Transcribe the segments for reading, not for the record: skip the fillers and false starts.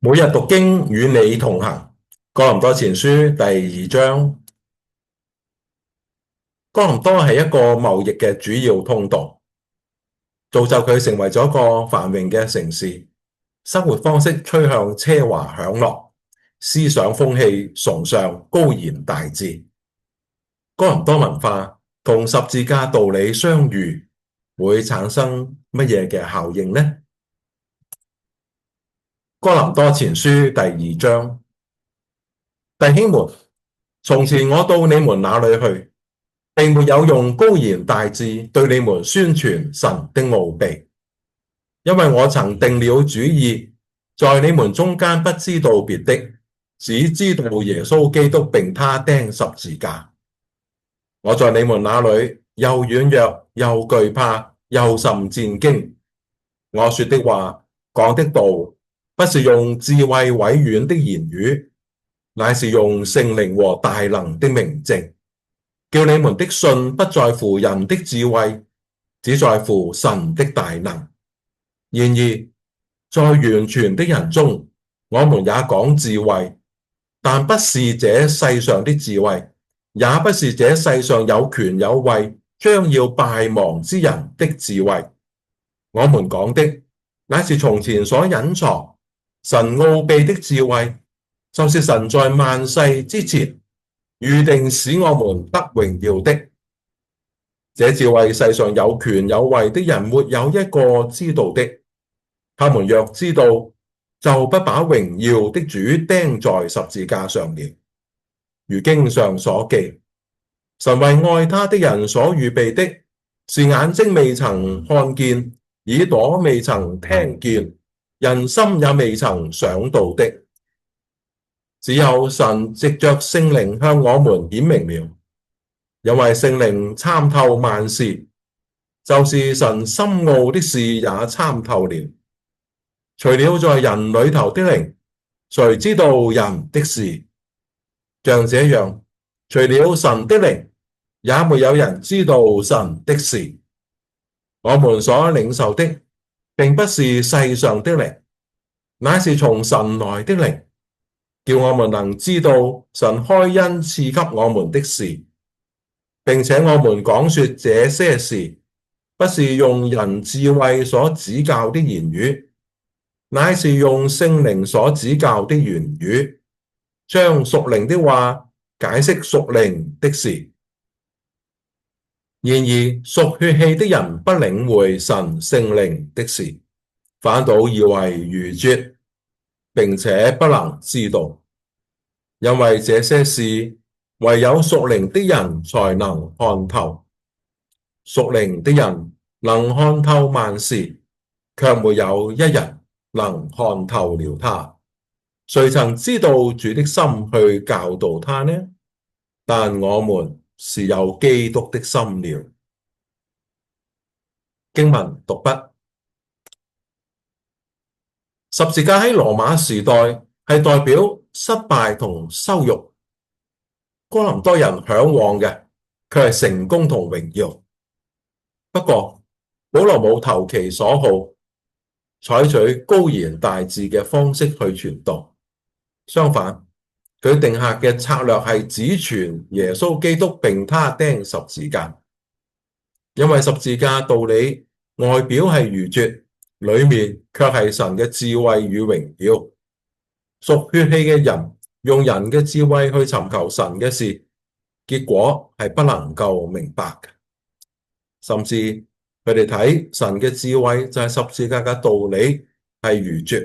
每日讀經與你同行。哥林多前書第二章。哥林多係一個貿易嘅主要通道，造就佢成為咗一個繁榮嘅城市。生活方式趨向奢華享樂，思想風氣崇尚高言大志。哥林多文化同十字架道理相遇，會產生乜嘢嘅效應呢？哥林多前書第二章。弟兄們，從前我到你們那裏去，並沒有用高言大智對你們宣傳神的奧秘，因為我曾定了主意，在你們中間不知道別的，只知道耶穌基督並他釘十字架。我在你們那裏又軟弱又懼怕又甚戰驚。我說的話講的道，不是用智慧委婉的言語，乃是用聖靈和大能的明證，叫你們的信不在乎人的智慧，只在乎神的大能。然而，在完全的人中，我們也講智慧，但不是這世上的智慧，也不是這世上有權有位將要敗亡之人的智慧。我們講的，乃是從前所隱藏神奧秘的智慧，就是神在萬世之前預定使我們得榮耀的。這智慧世上有權有位的人沒有一個知道的，他們若知道，就不把榮耀的主釘在十字架上了。如經上所記，神為愛他的人所預備的，是眼睛未曾看見，耳朵未曾聽見，人心也未曾想到的。只有神藉着聖靈向我們顯明了，因為聖靈參透萬事，就是神深奧的事也參透了。除了在人裏頭的靈，誰知道人的事？像這樣，除了神的靈，也沒有人知道神的事。我們所領受的，並不是世上的靈，乃是從神來的靈，叫我們能知道神開恩賜給我們的事，並且我們講說這些事，不是用人智慧所指教的言語，乃是用聖靈所指教的言語，將屬靈的話解釋屬靈的事。然而屬血氣的人不領會神聖靈的事，反倒以為愚拙，並且不能知道，因為這些事唯有屬靈的人才能看透。屬靈的人能看透萬事，卻沒有一人能看透了他。誰曾知道主的心去教導他呢？但我們是有基督的心了。經文讀畢。十字架喺羅馬時代係代表失敗同羞辱，哥林多人嚮往嘅卻係成功同榮耀。不過保羅冇投其所好，採取高言大智嘅方式去傳道，相反，佢定下嘅策略係只傳耶穌基督並他釘十字架。因為十字架道理外表係愚拙，裏面卻係神嘅智慧與榮耀。屬血氣嘅人用人嘅智慧去尋求神嘅事，結果係不能夠明白嘅。甚至佢哋睇神嘅智慧就係十字架嘅道理係愚拙。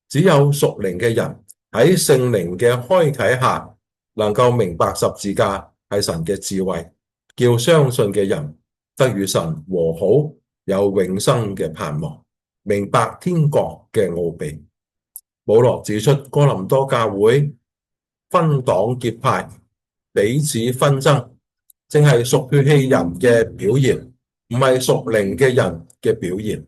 只有屬靈嘅人喺聖靈嘅開啟下，能夠明白十字架係神嘅智慧，叫相信嘅人得與神和好，有永生嘅盼望，明白天國嘅奧秘。保羅指出哥林多教會分黨結派，彼此紛爭，正係屬血氣人嘅表現，唔係屬靈嘅人嘅表現。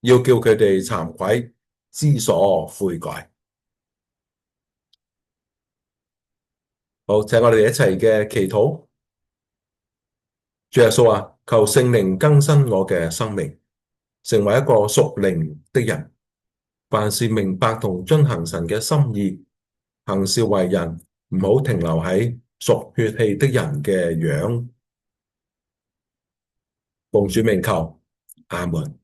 要叫佢哋慚愧，知所悔改。好，請我哋一齊嘅祈禱。主耶穌啊，求聖靈更新我嘅生命，成為一個屬靈的人，凡事明白同遵行神嘅心意，行事為人唔好停留喺屬血氣的人嘅樣。奉主名求，阿門。